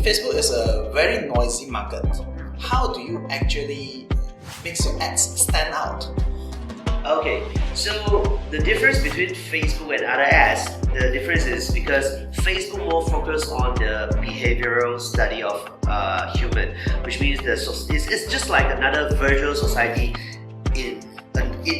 Facebook is a very noisy market. How do you actually make your ads stand out? Okay, so the difference between Facebook and other ads, the difference is because Facebook more focus on the behavioral study of human, which means it's just like another virtual society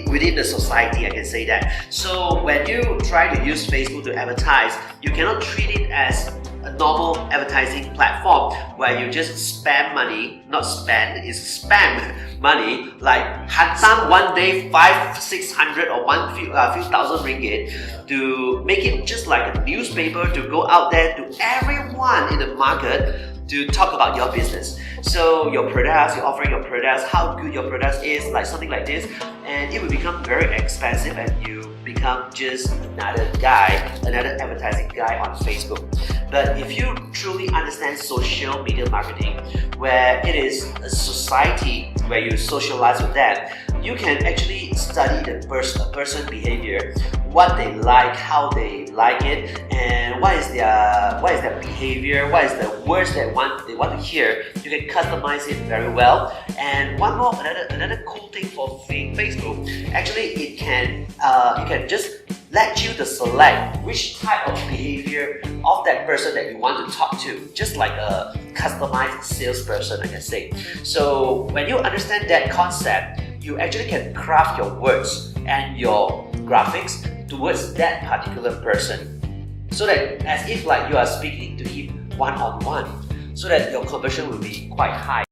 within the society, I can say that. So when you try to use Facebook to advertise, you cannot treat it as a normal advertising platform where you just spam money, not spend, it's spam money, like hantam one day 500-600 or few thousand ringgit to make it just like a newspaper to go out there to everyone in the market to talk about your business. So your products, you're offering your products, how good your products is, like something like this, and it will become very expensive and you become just another advertising guy on Facebook. But if you truly understand social media marketing, where it is a society where you socialize with them, you can actually study the person behavior, what they like, how they like it, and what is their behavior, what is the words they want to hear. You can customize it very well. And another cool thing for Facebook, actually it can just let you to select which type of behavior of that person that you want to talk to, just like a customized salesperson, I can say. So when you understand that concept, you actually can craft your words and your graphics towards that particular person, so that as if like you are speaking to him one-on-one, so that your conversion will be quite high